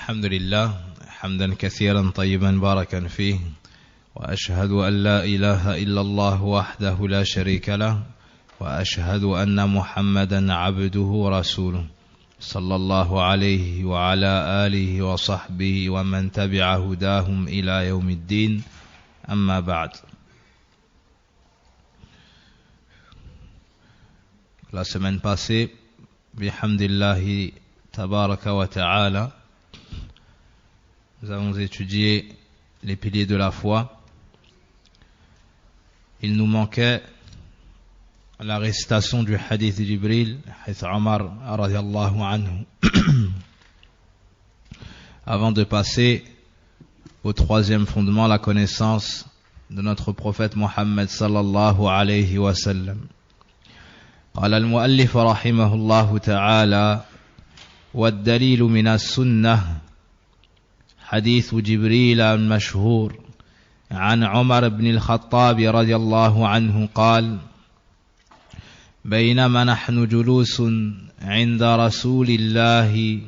الحمد لله حمدا كثيرا طيبا باركا فيه وأشهد أن لا إله إلا الله وحده لا شريك له وأشهد أن محمدا عبده ورسوله صلى الله عليه وعلى آله وصحبه ومن تبع هداهم إلى يوم الدين أما بعد. La semaine passée, bihamdillahi tabaraka wa ta'ala, nous avons étudié les piliers de la foi. Il nous manquait la récitation du hadith de Jibril, hadith Omar radiyallahu anhu. Avant de passer au troisième fondement, la connaissance de notre prophète Mohammed sallallahu alayhi wa sallam. قال المؤلف رحمه الله تعالى: والدليل من السنة حديث جبريل المشهور عن عمر بن الخطاب رضي الله عنه قال: بينما نحن جلوس عند رسول الله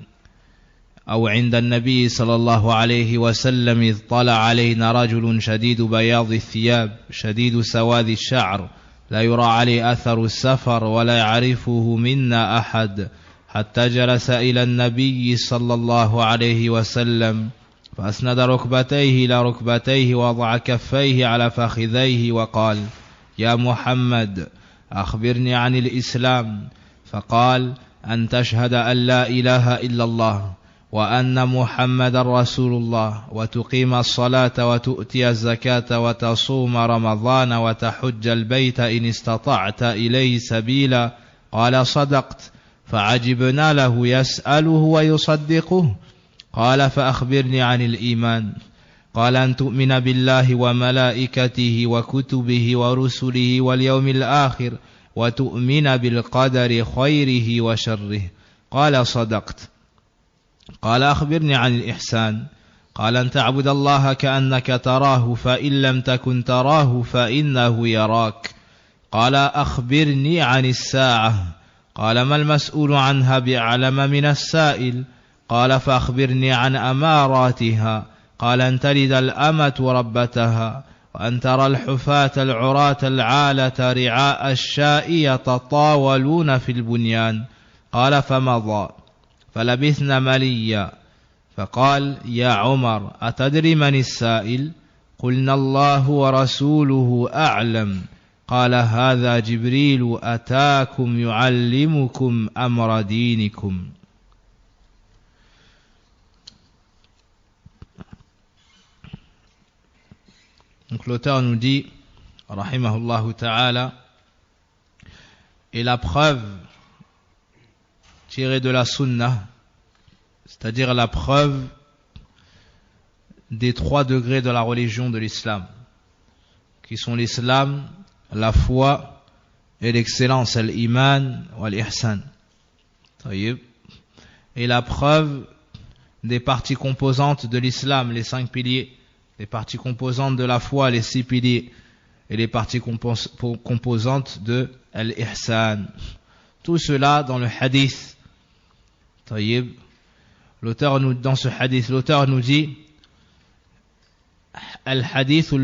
أو عند النبي صلى الله عليه وسلم إذ طلع علينا رجل شديد بياض الثياب شديد سواد الشعر لا يرى عليه أثر السفر ولا يعرفه منا أحد حتى جلس إلى النبي صلى الله عليه وسلم فأسند ركبتيه إلى ركبتيه ووضع كفيه على فخذيه وقال: يا محمد أخبرني عن الإسلام. فقال: أن تشهد أن لا إله إلا الله وأن محمد رسول الله وتقيم الصلاة وتؤتي الزكاة وتصوم رمضان وتحج البيت إن استطعت إليه سبيلا. قال: صدقت. فعجبنا له يسأله ويصدقه. قال: فأخبرني عن الإيمان. قال: أن تؤمن بالله وملائكته وكتبه ورسله واليوم الآخر وتؤمن بالقدر خيره وشره. قال: صدقت. قال: أخبرني عن الإحسان. قال: أن تعبد الله كأنك تراه فإن لم تكن تراه فإنه يراك. قال: أخبرني عن الساعة. قال: ما المسؤول عنها بأعلم من السائل. قال: فأخبرني عن أماراتها. قال: أن تلد الأمة ربتها وأن ترى الحفاة العراة العالة رعاء الشاء يتطاولون في البنيان. قال: فمضى. فلبثنا مليا فقال: يا عمر أتدري من السائل؟ قلنا: الله ورسوله أعلم. قال: هذا جبريل أتاكم يعلمكم أمر دينكم. Donc l'auteur nous dit, rahimahullahu ta'ala, et la preuve tirée de la sunna, c'est-à-dire la preuve des 3 degrés de la religion de l'islam, qui sont l'islam, la foi et l'excellence, al-iman ou al-ihsan. Et la preuve des parties composantes de l'islam, les 5 piliers, les parties composantes de la foi, les 6 piliers, et les parties composantes de al-ihsan. Tout cela dans le hadith. Dans ce hadith, l'auteur nous dit al-hadith,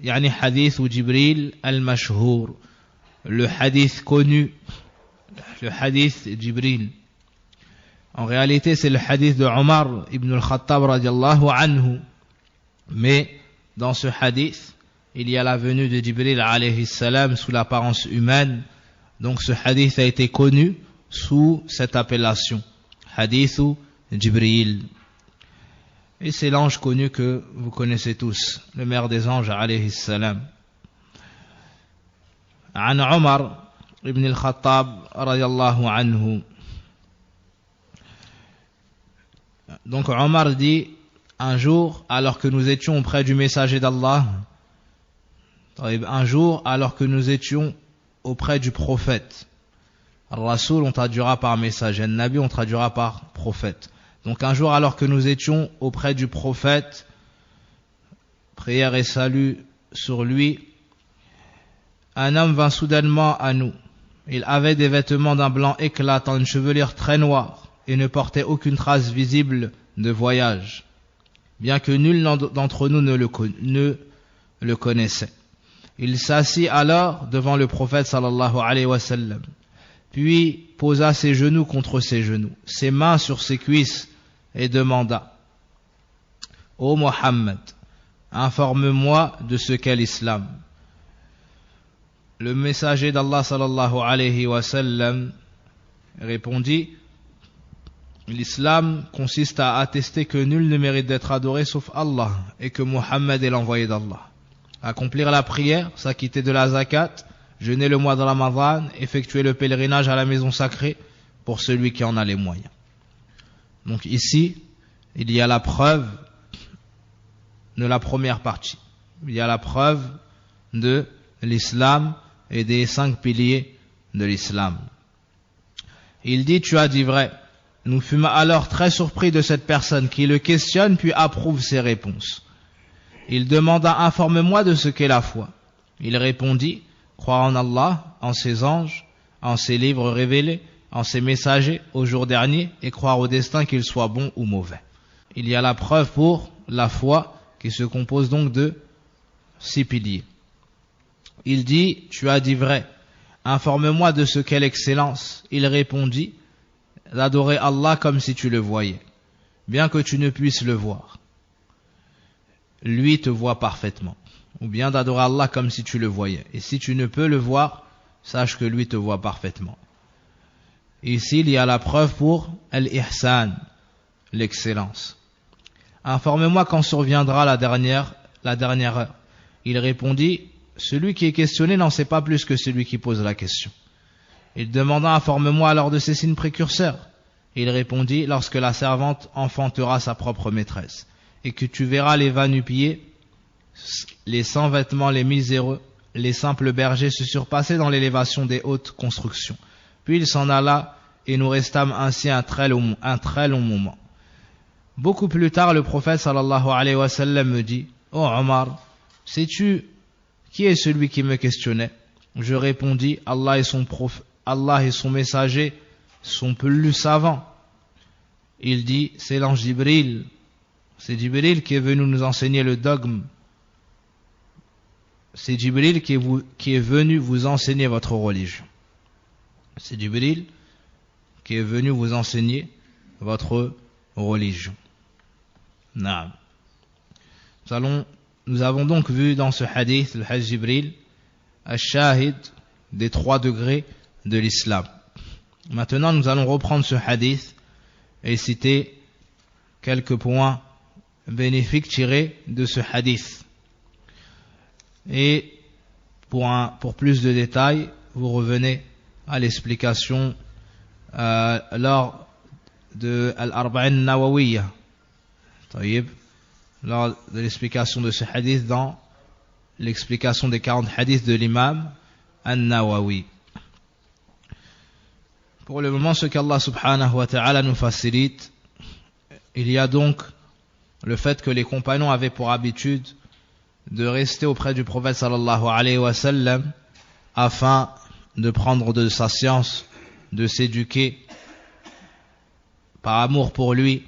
yani hadith Jibril al-mashhour, le hadith connu, le hadith Jibril. En réalité, c'est le hadith de Omar ibn al-Khattab radiyallahu anhu. Mais dans ce hadith, il y a la venue de Jibril alayhi salam sous l'apparence humaine. Donc ce hadith a été connu sous cette appellation, hadithu Jibril. Et c'est l'ange connu que vous connaissez tous, le maire des anges alayhi salam. عن عمر ibn al-Khattab radiyallahu anhu. Donc Omar dit: un jour, alors que nous étions auprès du messager d'Allah, un jour, alors que nous étions auprès du prophète, Al-Rasoul, on traduira par messager, Al-Nabi, on traduira par prophète. Donc un jour, alors que nous étions auprès du prophète, prière et salut sur lui, un homme vint soudainement à nous. Il avait des vêtements d'un blanc éclatant, une chevelure très noire, et ne portait aucune trace visible de voyage, bien que nul d'entre nous ne le connaissait. Il s'assit alors devant le prophète sallallahu alayhi wa sallam, puis posa ses genoux contre ses genoux, ses mains sur ses cuisses et demanda: Ô Mohammed, informe-moi de ce qu'est l'islam. Le messager d'Allah sallallahu alayhi wa sallam répondit: l'islam consiste à attester que nul ne mérite d'être adoré sauf Allah et que Mohammed est l'envoyé d'Allah. Accomplir la prière, s'acquitter de la zakat, jeûner le mois de Ramadan, effectuer le pèlerinage à la maison sacrée pour celui qui en a les moyens. Donc ici, il y a la preuve de la première partie. Il y a la preuve de l'islam et des 5 piliers de l'islam. Il dit: tu as dit vrai. Nous fûmes alors très surpris de cette personne qui le questionne puis approuve ses réponses. Il demanda: informe-moi de ce qu'est la foi. Il répondit: croire en Allah, en ses anges, en ses livres révélés, en ses messagers, au jour dernier, et croire au destin, qu'il soit bon ou mauvais. Il y a la preuve pour la foi qui se compose donc de 6 piliers. Il dit: tu as dit vrai. Informe-moi de ce qu'est l'excellence. Il répondit: d'adorer Allah comme si tu le voyais, bien que tu ne puisses le voir. Lui te voit parfaitement. Ou bien d'adorer Allah comme si tu le voyais. Et si tu ne peux le voir, sache que lui te voit parfaitement. Ici, il y a la preuve pour al-ihsan, l'excellence. Informe-moi quand surviendra la dernière heure. Il répondit: celui qui est questionné n'en sait pas plus que celui qui pose la question. Il demanda: informe-moi alors de ces signes précurseurs. Il répondit: lorsque la servante enfantera sa propre maîtresse, et que tu verras les va-nu-pieds, les sans vêtements, les miséreux, les simples bergers se surpasser dans l'élévation des hautes constructions. Puis il s'en alla, et nous restâmes ainsi un très long moment. Beaucoup plus tard, le prophète sallallahu alayhi wa sallam me dit: ô Omar, sais-tu qui est celui qui me questionnait? Je répondis: Allah et son messager sont plus savants. Il dit: c'est l'ange Jibril. C'est Jibril qui est venu nous enseigner le dogme. C'est Jibril qui est venu vous enseigner votre religion. C'est Jibril qui est venu vous enseigner votre religion. Naam. Nous avons donc vu dans ce hadith, le hadith Jibril, al-shahid des 3 degrés de l'islam. Maintenant, nous allons reprendre ce hadith et citer quelques points bénéfiques tirés de ce hadith. Et pour plus de détails, vous revenez à l'explication lors de Al-Arba'in Nawawiyya. Lors de l'explication de ce hadith dans l'explication des 40 hadiths de l'imam An-Nawawi. Pour le moment, ce qu'Allah subhanahu wa ta'ala nous facilite, il y a donc le fait que les compagnons avaient pour habitude de rester auprès du prophète sallallahu alayhi wa sallam afin de prendre de sa science, de s'éduquer par amour pour lui,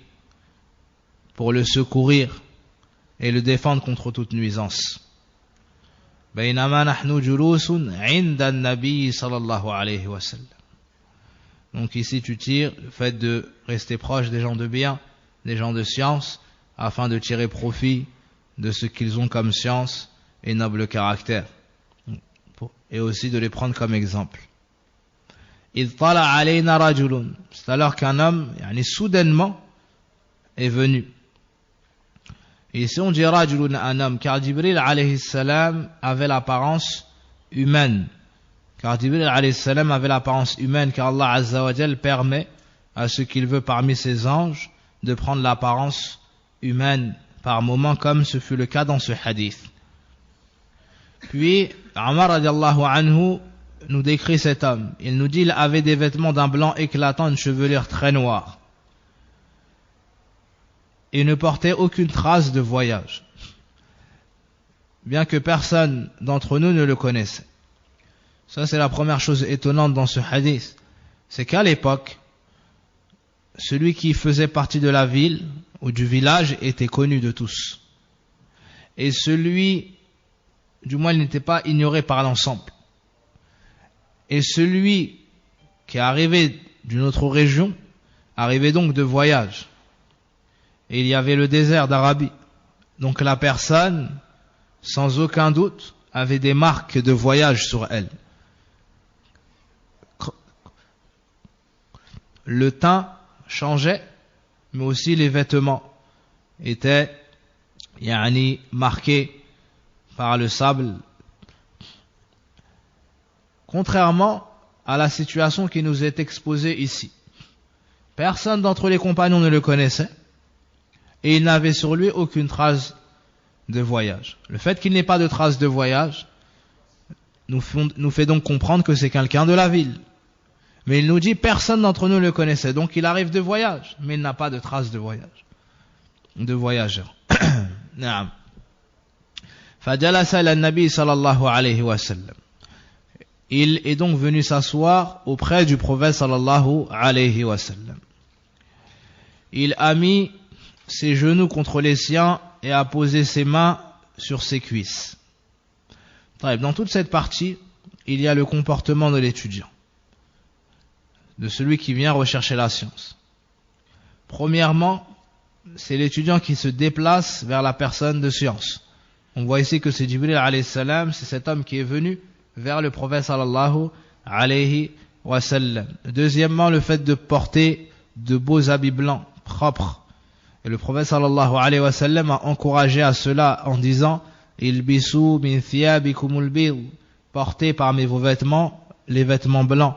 pour le secourir et le défendre contre toute nuisance. بينما نحن جلوس عند النبي صلى الله عليه وسلم. Donc ici tu tires le fait de rester proche des gens de bien, des gens de science, afin de tirer profit de ce qu'ils ont comme science et noble caractère, et aussi de les prendre comme exemple. إذ طلع علينا رجل. C'est alors qu'un homme, soudainement, est venu. Et ici on dit rajulun, un homme, car Jibril alayhi salam avait l'apparence humaine. Car Jibril alayhi salam avait l'apparence humaine, car Allah azza wa jal permet à ce qu'il veut parmi ses anges de prendre l'apparence humaine par moment, comme ce fut le cas dans ce hadith. Puis Omar radiallahu anhu nous décrit cet homme. Il nous dit: il avait des vêtements d'un blanc éclatant, une chevelure très noire, et ne portait aucune trace de voyage, bien que personne d'entre nous ne le connaissait. Ça, c'est la première chose étonnante dans ce hadith. C'est qu'à l'époque, celui qui faisait partie de la ville ou du village était connu de tous. Et celui, du moins il n'était pas ignoré par l'ensemble. Et celui qui est arrivé d'une autre région, arrivait donc de voyage. Et il y avait le désert d'Arabie. Donc la personne, sans aucun doute, avait des marques de voyage sur elle. Le teint changeait, mais aussi les vêtements étaient marqués par le sable. Contrairement à la situation qui nous est exposée ici. Personne d'entre les compagnons ne le connaissait et il n'avait sur lui aucune trace de voyage. Le fait qu'il n'ait pas de trace de voyage nous fait donc comprendre que c'est quelqu'un de la ville. Mais il nous dit personne d'entre nous le connaissait. Donc il arrive de voyage, mais il n'a pas de trace de voyage. De voyageur. فجلس إلى النبي صلى الله عليه وسلم. Il est donc venu s'asseoir auprès du prophète sallallahu alayhi wa sallam. Il a mis ses genoux contre les siens et a posé ses mains sur ses cuisses. Dans toute cette partie, il y a le comportement de l'étudiant, de celui qui vient rechercher la science. Premièrement, c'est l'étudiant qui se déplace vers la personne de science. On voit ici que c'est Jibril alayhi salam, c'est cet homme qui est venu vers le prophète sallallahu alayhi wa sallam. Deuxièmement, le fait de porter de beaux habits blancs, propres. Et le prophète sallallahu alayhi wa sallam a encouragé à cela en disant Ilbisu min thiyabikumul bid, portez parmi vos vêtements les vêtements blancs.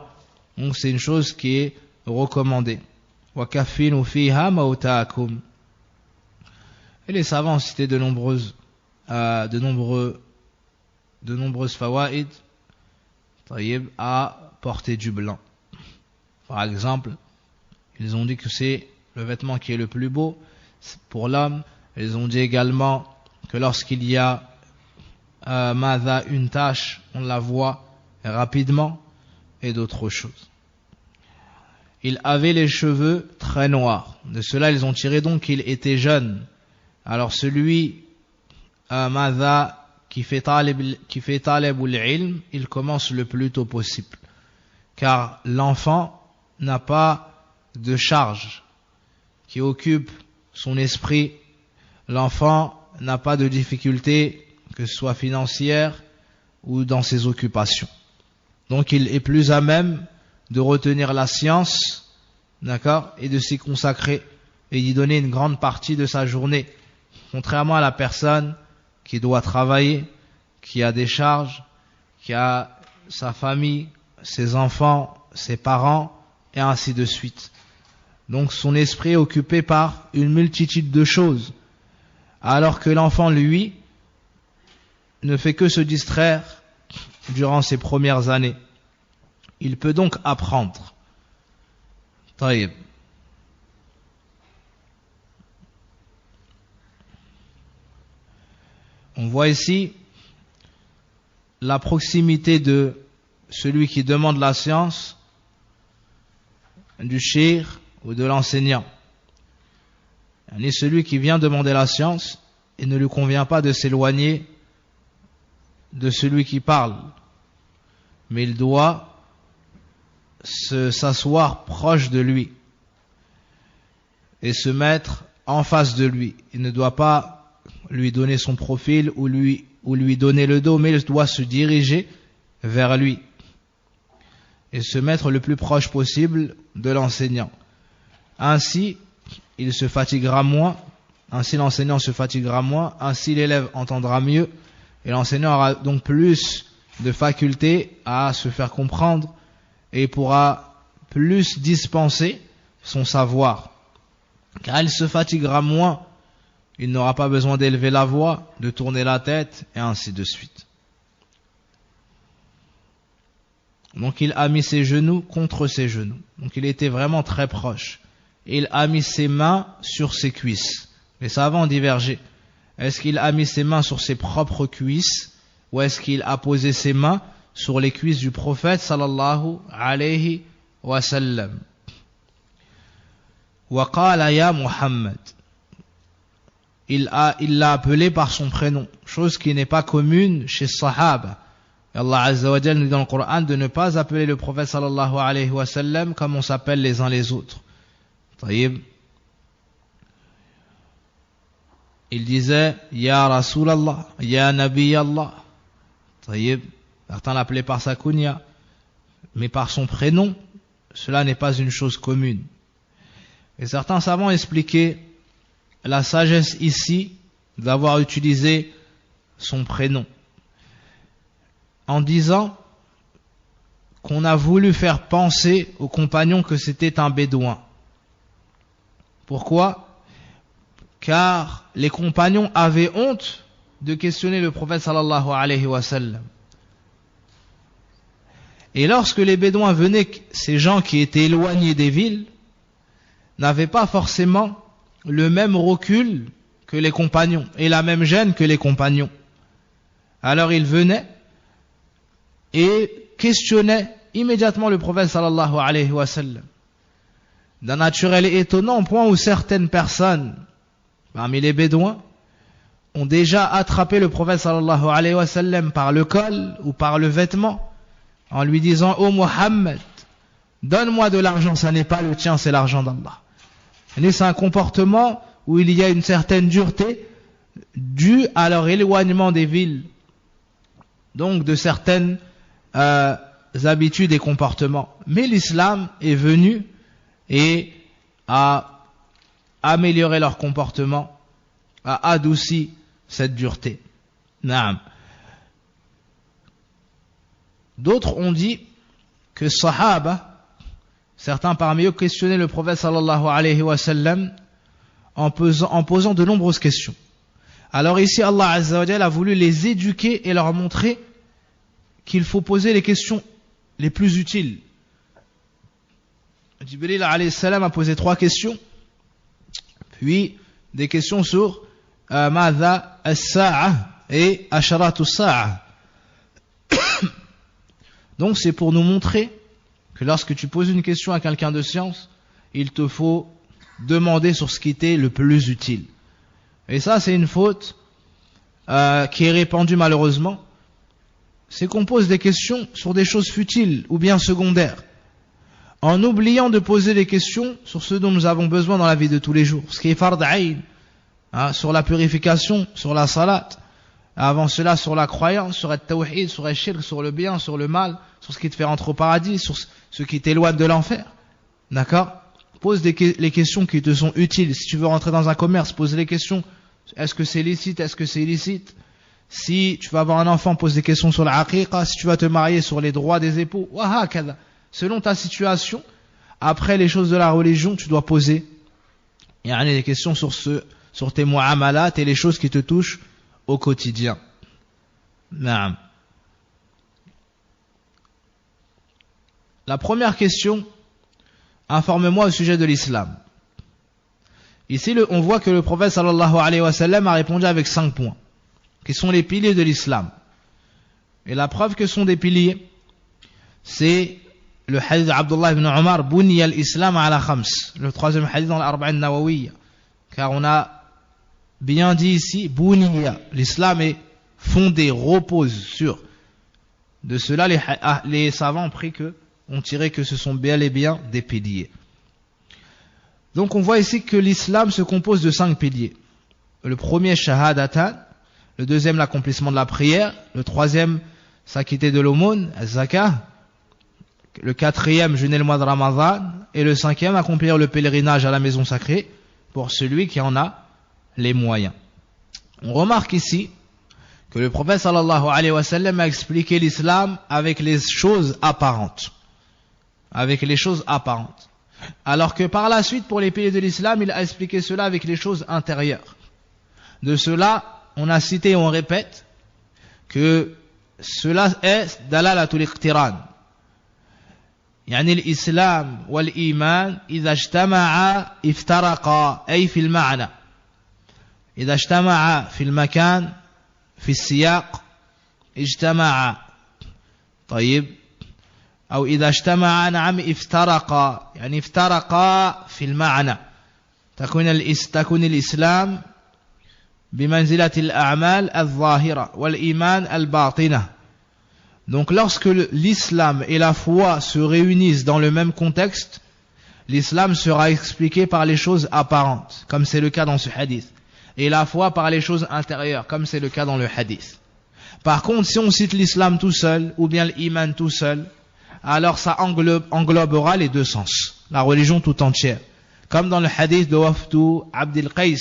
Donc c'est une chose qui est recommandée. Wa kaffinu fiha mautakum. Et les savants ont cité de nombreuses fawaïd à porter du blanc. Par exemple, ils ont dit que c'est le vêtement qui est le plus beau pour l'homme. Ils ont dit également que lorsqu'il y a une tache, on la voit rapidement, et d'autres choses. Il avait les cheveux très noirs. De cela, ils ont tiré donc qu'il était jeune. Alors celui qui fait talibul ilm, il commence le plus tôt possible. Car l'enfant n'a pas de charge qui occupe son esprit. L'enfant n'a pas de difficulté, que ce soit financière ou dans ses occupations. Donc il est plus à même de retenir la science, d'accord, et de s'y consacrer et d'y donner une grande partie de sa journée. Contrairement à la personne qui doit travailler, qui a des charges, qui a sa famille, ses enfants, ses parents, et ainsi de suite. Donc son esprit est occupé par une multitude de choses, alors que l'enfant, lui, ne fait que se distraire durant ses premières années. Il peut donc apprendre. Taïb. On voit ici la proximité de celui qui demande la science, du shir ou de l'enseignant. Et celui qui vient demander la science, il ne lui convient pas de s'éloigner de celui qui parle, mais il doit s'asseoir proche de lui et se mettre en face de lui. Il ne doit pas lui donner son profil ou lui donner le dos, mais il doit se diriger vers lui et se mettre le plus proche possible de l'enseignant. Ainsi, il se fatiguera moins, ainsi l'enseignant se fatiguera moins, ainsi l'élève entendra mieux, et l'enseignant aura donc plus de faculté à se faire comprendre et pourra plus dispenser son savoir. Car il se fatiguera moins, il n'aura pas besoin d'élever la voix, de tourner la tête, et ainsi de suite. Donc il a mis ses genoux contre ses genoux. Donc il était vraiment très proche. Et il a mis ses mains sur ses cuisses. Les savants ont divergé. Est-ce qu'il a mis ses mains sur ses propres cuisses ou est-ce qu'il a posé ses mains sur les cuisses du prophète sallallahu alayhi wa sallam? وقال يا محمد. Il l'a appelé par son prénom, chose qui n'est pas commune chez Sahaba. Allah Azza wa Jalla nous dit dans le Coran de ne pas appeler le prophète sallallahu alayhi wa sallam comme on s'appelle les uns les autres. طيب. Il disait Ya Rasulallah, Ya Nabi Allah. طيب. Certains l'appelaient par sa kunya, mais par son prénom, cela n'est pas une chose commune. Et certains savants expliquaient la sagesse ici d'avoir utilisé son prénom en disant qu'on a voulu faire penser aux compagnons que c'était un bédouin. Pourquoi? Car les compagnons avaient honte de questionner le prophète sallallahu alayhi wa sallam. Et lorsque les bédouins venaient, ces gens qui étaient éloignés des villes n'avaient pas forcément le même recul que les compagnons et la même gêne que les compagnons. Alors ils venaient et questionnaient immédiatement le prophète sallallahu alayhi wa sallam. D'un naturel étonnant, au point où certaines personnes parmi les bédouins ont déjà attrapé le prophète sallallahu alayhi wa sallam par le col ou par le vêtement en lui disant ô Muhammad, donne-moi de l'argent, ça n'est pas le tien, c'est l'argent d'Allah. Et c'est un comportement où il y a une certaine dureté due à leur éloignement des villes, donc de certaines habitudes et comportements. Mais l'islam est venu et a amélioré leur comportement, a adouci cette dureté. Naam. D'autres ont dit que Sahaba, certains parmi eux questionnaient le prophète sallallahu alayhi wa sallam en posant de nombreuses questions. Alors ici Allah Azza wa Jalla a voulu les éduquer et leur montrer qu'il faut poser les questions les plus utiles. Jibril alayhi salam a posé 3 questions, puis des questions sur Madha as-sa'a et Asharatu as-sa'a. Donc c'est pour nous montrer que lorsque tu poses une question à quelqu'un de science, il te faut demander sur ce qui t'est le plus utile. Et ça c'est une faute qui est répandue malheureusement, c'est qu'on pose des questions sur des choses futiles ou bien secondaires, en oubliant de poser des questions sur ce dont nous avons besoin dans la vie de tous les jours, ce qui est fard ayn, sur la purification, sur la salat, avant cela sur la croyance, sur le tawhid, sur le shirk, sur le bien, sur le mal, sur ce qui te fait rentrer au paradis, sur ce qui t'éloigne de l'enfer. D'accord? Pose les questions qui te sont utiles. Si tu veux rentrer dans un commerce, pose les questions. Est-ce que c'est licite? Est-ce que c'est illicite? Si tu vas avoir un enfant, pose des questions sur la aqiqa. Si tu vas te marier, sur les droits des époux. Selon ta situation, après les choses de la religion, tu dois poser des questions sur tes mu'amalat et les choses qui te touchent au quotidien. Naam. La première question, informe-moi au sujet de l'islam. Ici, on voit que le prophète sallallahu alayhi wa sallam a répondu avec 5 points, qui sont les piliers de l'islam. Et la preuve que sont des piliers, c'est le hadith d'Abdullah ibn Umar, Buniya al-Islam ala khams, le 3e hadith dans l'Arba'in Nawawiyya. Car on a bien dit ici, Buniya, l'islam est fondé, repose sur. De cela, les savants ont tiré que ce sont bel et bien des piliers. Donc on voit ici que l'islam se compose de 5 piliers. Le premier, shahadatan. Le deuxième, l'accomplissement de la prière. Le troisième, s'acquitter de l'aumône, zakah. Le 4e, jeûner le mois de Ramadan. Et le 5e, accomplir le pèlerinage à la maison sacrée pour celui qui en a les moyens. On remarque ici que le prophète sallallahu alayhi wa sallam a expliqué l'islam avec les choses apparentes. Avec les choses apparentes. Alors que par la suite, pour les piliers de l'islam, il a expliqué cela avec les choses intérieures. De cela, on a cité et on répète que cela est dalalatul iqtiran. يعني الإسلام والإيمان إذا اجتمعا افترقا أي في المعنى إذا اجتمعا في المكان في السياق اجتمعا طيب أو إذا اجتمعا نعم افترقا يعني افترقا في المعنى تكون الإسلام بمنزلة الأعمال الظاهرة والإيمان الباطنة. Donc lorsque l'islam et la foi se réunissent dans le même contexte, l'islam sera expliqué par les choses apparentes, comme c'est le cas dans ce hadith, et la foi par les choses intérieures, comme c'est le cas dans le hadith. Par contre, si on cite l'islam tout seul, ou bien l'iman tout seul, alors ça englobera les deux sens, la religion tout entière. Comme dans le hadith de Wafdu Abdil Qais,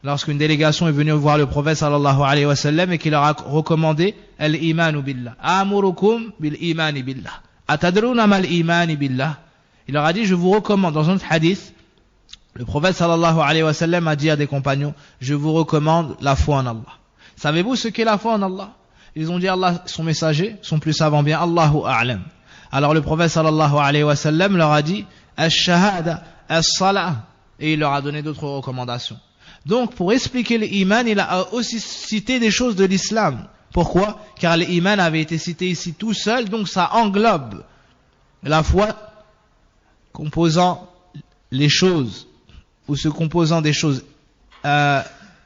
lorsqu'une délégation est venue voir le prophète sallallahu alayhi wa sallam et qu'il leur a recommandé al-imanu billah. Amurukum bil-imani billah. Atadruna mal-imani billah. Il leur a dit, je vous recommande, dans un autre hadith, le prophète sallallahu alayhi wa sallam a dit à des compagnons, je vous recommande la foi en Allah. Savez-vous ce qu'est la foi en Allah? Ils ont dit, Allah, son messager, son plus savant bien, Allahu a'lam. Alors le prophète sallallahu alayhi wa sallam leur a dit, ash-shahada, as-salah, et il leur a donné d'autres recommandations. Donc, pour expliquer l'iman, il a aussi cité des choses de l'islam. Pourquoi? Car l'iman avait été cité ici tout seul, donc ça englobe la foi composant les choses, ou se composant des choses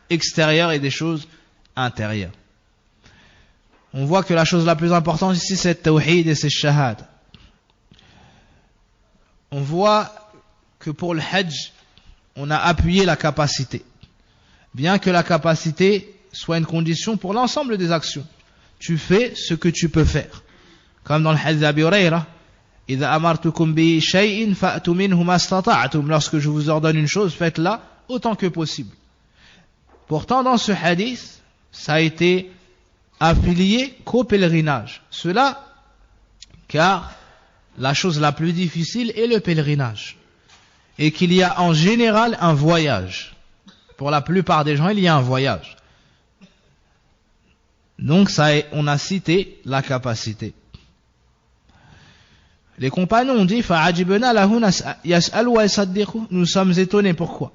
extérieures et des choses intérieures. On voit que la chose la plus importante ici, c'est le tawhid et c'est le shahad. On voit que pour le hajj, on a appuyé la capacité. Bien que la capacité soit une condition pour l'ensemble des actions. Tu fais ce que tu peux faire. Comme dans le hadith d'Abi Hurayra, إِذَا أَمَرْتُكُمْ بِشَيْءٍ فَأْتُوا مِنْهُ مَا اسْتَطَعْتُمْ. Lorsque je vous ordonne une chose, faites-la autant que possible. Pourtant, dans ce hadith, ça a été affilié qu'au pèlerinage. Cela, car la chose la plus difficile est le pèlerinage. Et qu'il y a en général un voyage. Pour la plupart des gens, il y a un voyage. Donc, on a cité la capacité. Les compagnons ont dit, nous sommes étonnés. Pourquoi?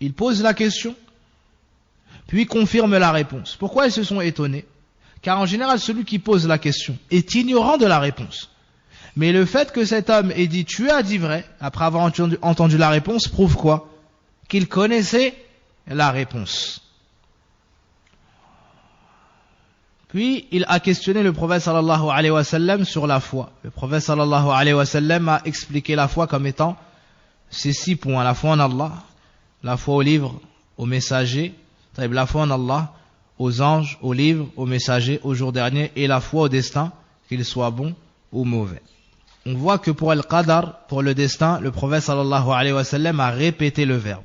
Ils posent la question, puis confirment la réponse. Pourquoi ils se sont étonnés? Car en général, celui qui pose la question est ignorant de la réponse. Mais le fait que cet homme ait dit, tu as dit vrai, après avoir entendu la réponse, prouve quoi? Qu'il connaissait la réponse. Puis, il a questionné le prophète sallallahu alayhi wa sallam sur la foi. Le prophète sallallahu alayhi wa sallam a expliqué la foi comme étant ces 6 points. La foi en Allah, la foi au livre, au messager, la foi en Allah, aux anges, aux livres, aux messagers, au jour dernier, et la foi au destin, qu'il soit bon ou mauvais. On voit que pour al-qadar, pour le destin, le prophète sallallahu alayhi wa sallam a répété le verbe.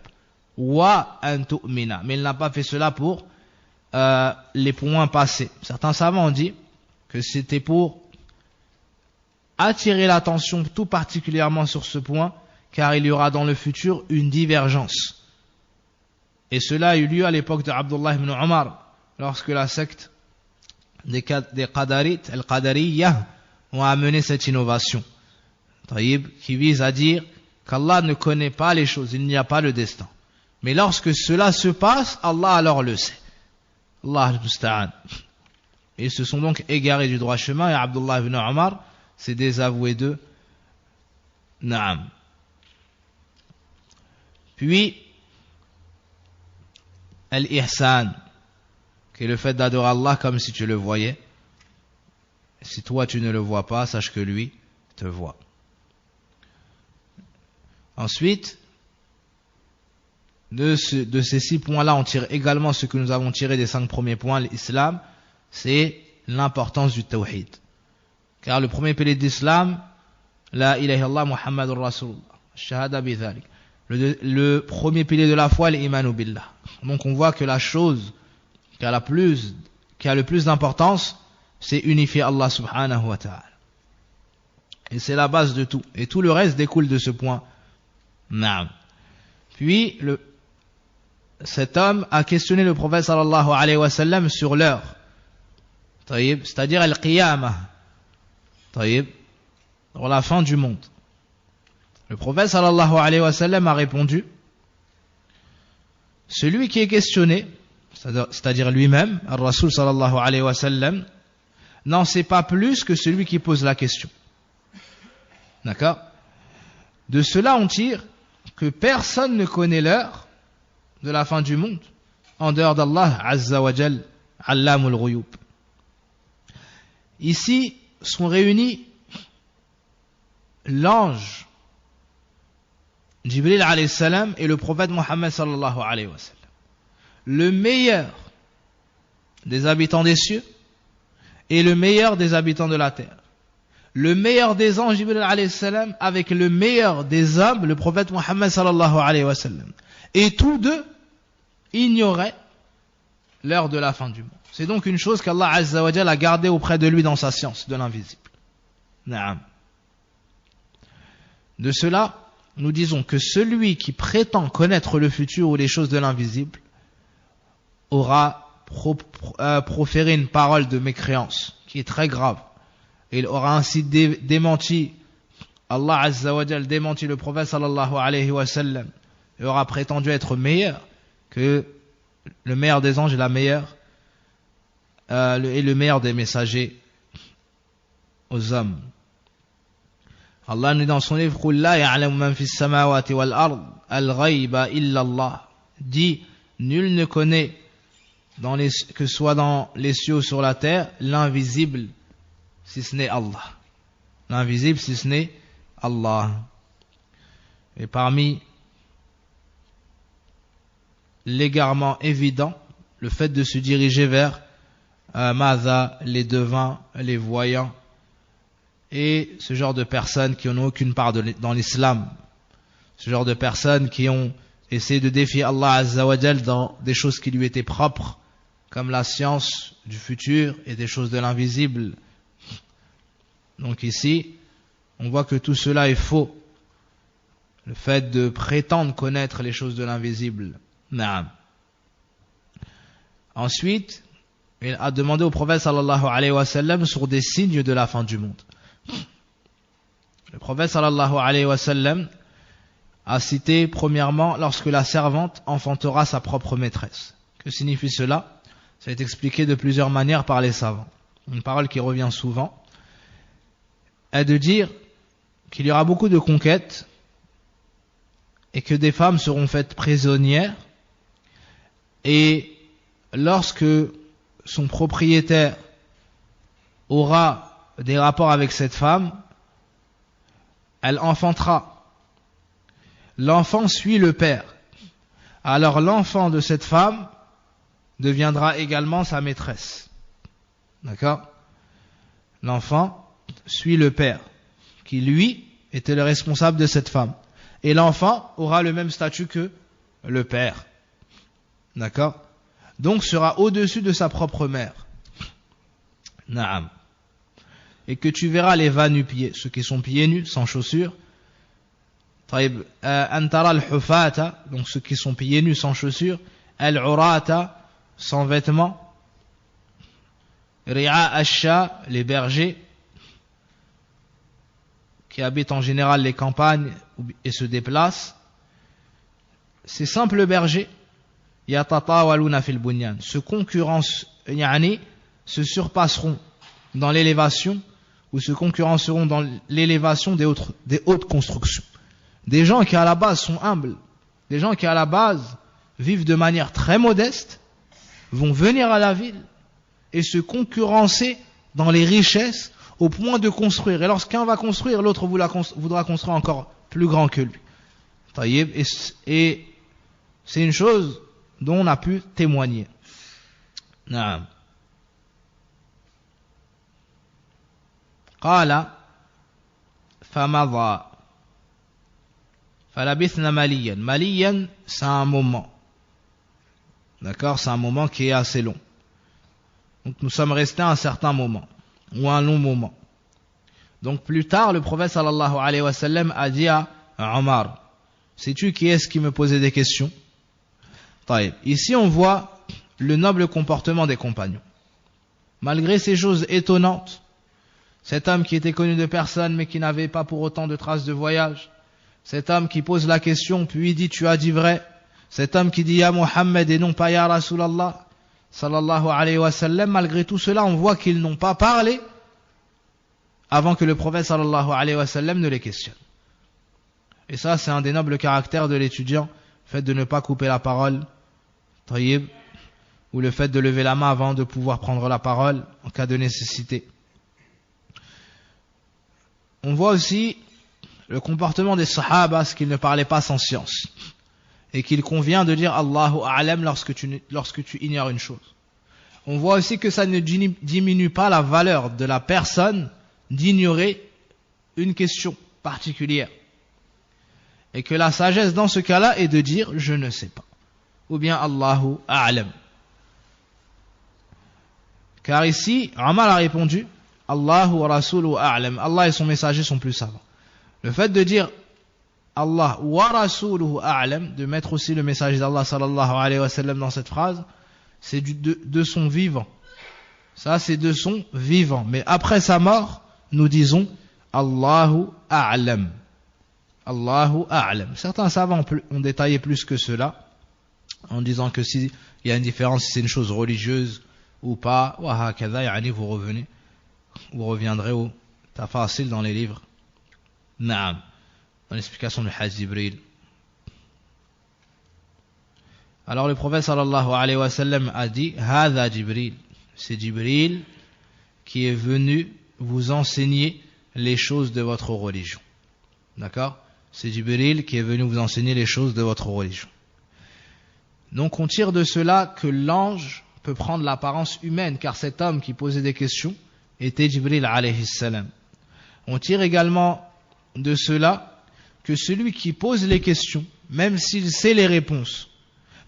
Wa an tu'mina. Mais il n'a pas fait cela pour les points passés. Certains savants ont dit que c'était pour attirer l'attention tout particulièrement sur ce point, car il y aura dans le futur une divergence. Et cela a eu lieu à l'époque de Abdullah ibn Omar, lorsque la secte des Qadarites, al-Qadariyah, ont amené cette innovation, qui vise à dire qu'Allah ne connaît pas les choses, il n'y a pas le destin. Mais lorsque cela se passe, Allah alors le sait. Allah al-Musta'an. Ils se sont donc égarés du droit chemin et Abdullah ibn Omar s'est désavoué d'eux. Naam. Puis, al-Ihsan, qui est le fait d'adorer Allah comme si tu le voyais. Si toi tu ne le vois pas, sache que lui te voit. Ensuite, de ces 6 points-là, on tire également ce que nous avons tiré des 5 premiers points, l'islam, c'est l'importance du tawhid. Car le premier pilier de l'islam, la ilaha illallah Muhammadur Rasulullah, shahada bi dhalik. Le premier pilier de la foi, l'imanu billah. Donc on voit que la chose qui a le plus d'importance, c'est unifier Allah subhanahu wa ta'ala. Et c'est la base de tout. Et tout le reste découle de ce point. Naam. Puis, cet homme a questionné le prophète sallallahu alayhi wa sallam sur l'heure. C'est-à-dire al-qiyamah. Dans la fin du monde. Le prophète sallallahu alayhi wa sallam a répondu, celui qui est questionné, c'est-à-dire lui-même, al-Rasul sallallahu alayhi wa sallam, n'en sait pas plus que celui qui pose la question. D'accord? De cela on tire que personne ne connaît l'heure de la fin du monde en dehors d'Allah Azza wa Jal, Allamul Ghuyub. Ici sont réunis l'ange Jibril alayhi salam et le prophète Mohammed sallallahu alayhi wa sallam. Le meilleur des habitants des cieux et le meilleur des habitants de la terre. Le meilleur des anges Jibril alayhi salam avec le meilleur des hommes, le prophète Mohammed sallallahu alayhi wa sallam. Et tous deux ignoraient l'heure de la fin du monde. C'est donc une chose qu'Allah Azza wa Jal a gardée auprès de lui dans sa science de l'invisible. Naam. De cela, nous disons que celui qui prétend connaître le futur ou les choses de l'invisible aura proféré une parole de mécréance qui est très grave. Et il aura ainsi démenti Allah Azza wa Jal, démenti le prophète sallallahu alayhi wa sallam, et aura prétendu être meilleur que le meilleur des anges et le meilleur des messagers aux hommes. Allah nous dit dans son livre قُلْ لَا يَعْلَمُ مَنْ فِي السَّمَاوَاتِ وَالْأَرْضِ الْغَيْبَ إِلَّا اللَّهِ. Dit, nul ne connaît que soit dans les cieux ou sur la terre l'invisible si ce n'est Allah. L'invisible si ce n'est Allah. Et parmi l'égarement évident, le fait de se diriger vers Maza, les devins, les voyants, et ce genre de personnes qui n'ont aucune part dans l'islam, ce genre de personnes qui ont essayé de défier Allah Azza wa Jal dans des choses qui lui étaient propres, comme la science du futur et des choses de l'invisible. Donc ici, on voit que tout cela est faux. Le fait de prétendre connaître les choses de l'invisible. Naam. Ensuite, il a demandé au prophète sallallahu alayhi wa sallam sur des signes de la fin du monde. Le prophète sallallahu alayhi wa sallam a cité premièrement lorsque la servante enfantera sa propre maîtresse. Que signifie cela? Ça est expliqué de plusieurs manières par les savants. Une parole qui revient souvent est de dire qu'il y aura beaucoup de conquêtes et que des femmes seront faites prisonnières, et lorsque son propriétaire aura des rapports avec cette femme, elle enfantera. L'enfant suit le père. Alors l'enfant de cette femme deviendra également sa maîtresse. D'accord? L'enfant suit le père, qui lui était le responsable de cette femme. Et l'enfant aura le même statut que le père. D'accord? Donc sera au-dessus de sa propre mère. Naam. Et que tu verras les vas nu-pieds, ceux qui sont pieds nus, sans chaussures. Antara al-hufata, donc ceux qui sont pieds nus, sans chaussures. Al-urata, sans vêtements. Ri'a ash-sha, les bergers, qui habitent en général les campagnes et se déplacent. Ces simples bergers, yatatawaluna fil bunyan, se surpasseront dans l'élévation, ou se concurrenceront dans l'élévation des hautes constructions. Des gens qui à la base sont humbles, des gens qui à la base vivent de manière très modeste, vont venir à la ville et se concurrencer dans les richesses au point de construire. Et lorsqu'un va construire, l'autre voudra construire encore plus grand que lui. Et c'est une chose dont on a pu témoigner. Naam. قال فمضى فلبثنا مليا. Maliyan, c'est un moment. D'accord, c'est un moment qui est assez long. Donc nous sommes restés un certain moment, ou un long moment. Donc plus tard, le prophète sallallahu alayhi wa sallam a dit à Omar, sais-tu qui est-ce qui me posait des questions? Ici on voit le noble comportement des compagnons. Malgré ces choses étonnantes, cet homme qui était connu de personne mais qui n'avait pas pour autant de traces de voyage, cet homme qui pose la question puis dit tu as dit vrai, cet homme qui dit ya Muhammad et non pas ya Rasulallah sallallahu alayhi wa sallam, malgré tout cela on voit qu'ils n'ont pas parlé avant que le prophète sallallahu alayhi wa sallam ne les questionne. Et ça, c'est un des nobles caractères de l'étudiant, le fait de ne pas couper la parole, tayyib, ou le fait de lever la main avant de pouvoir prendre la parole en cas de nécessité. On voit aussi le comportement des sahaba, ce qu'ils ne parlaient pas sans science, et qu'il convient de dire Allahu a'lam lorsque tu ignores une chose. On voit aussi que ça ne diminue pas la valeur de la personne d'ignorer une question particulière. Et que la sagesse dans ce cas-là est de dire je ne sais pas. Ou bien Allahu a'lam. Car ici, Omar a répondu Allahu wa rasuluhu a'lam. Allah et son messager sont plus savants. Le fait de dire Allah wa rasuluhu a'lam, de mettre aussi le messager d'Allah sallallahu alayhi wa sallam dans cette phrase, c'est de son vivant. Ça, c'est de son vivant. Mais après sa mort, nous disons Allahu a'lam. Allahu a'lam. Certains savants ont détaillé plus que cela, en disant que s'il y a une différence, si c'est une chose religieuse ou pas, vous reviendrez au tafasil dans les livres. Naam. Dans l'explication du Hadith Jibril. Alors le prophète sallallahu alayhi wa sallam a dit Hadha Jibril. C'est Jibril qui est venu vous enseigner les choses de votre religion. D'accord? C'est Jibril qui est venu vous enseigner les choses de votre religion. Donc on tire de cela que l'ange peut prendre l'apparence humaine, car cet homme qui posait des questions était Jibril alayhi salam. On tire également de cela que celui qui pose les questions, même s'il sait les réponses,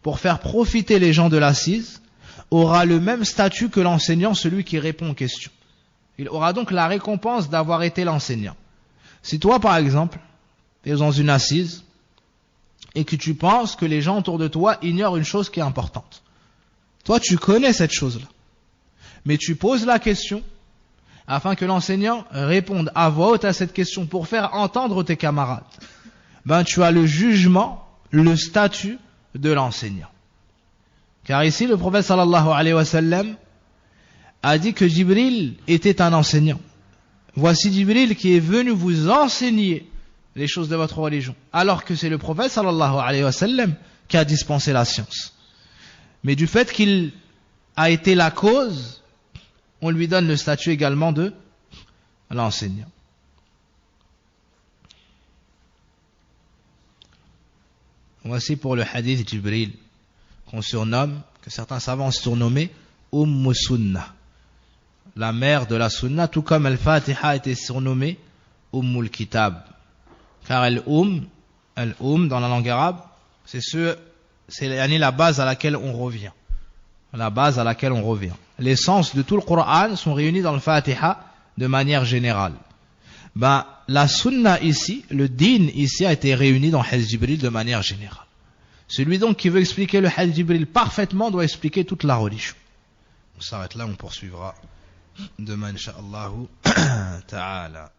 pour faire profiter les gens de l'assise, aura le même statut que l'enseignant, celui qui répond aux questions. Il aura donc la récompense d'avoir été l'enseignant. Si toi, par exemple, tu es dans une assise et que tu penses que les gens autour de toi ignorent une chose qui est importante. Toi, tu connais cette chose-là. Mais tu poses la question afin que l'enseignant réponde à voix haute à cette question pour faire entendre tes camarades. Ben, tu as le jugement, le statut de l'enseignant. Car ici, le prophète sallallahu alayhi wa sallam a dit que Jibril était un enseignant. Voici Jibril qui est venu vous enseigner les choses de votre religion. Alors que c'est le prophète sallallahu alayhi wa sallam qui a dispensé la science. Mais du fait qu'il a été la cause, on lui donne le statut également de l'enseignant. Voici pour le hadith Jibril, qu'on surnomme, que certains savants ont surnommé Sunnah, la mère de la Sunna, tout comme Al-Fatiha a été surnommée Ummul Kitab. Car Al-Dans la langue arabe, c'est la base à laquelle on revient. La base à laquelle on revient. L'essence de tout le Coran sont réunis dans le Fatiha de manière générale. Ben, la Sunna ici, le Din ici a été réuni dans Hadith Jibril de manière générale. Celui donc qui veut expliquer le Hadith Jibril parfaitement doit expliquer toute la religion. On s'arrête là, on poursuivra demain, incha'Allah ta'ala.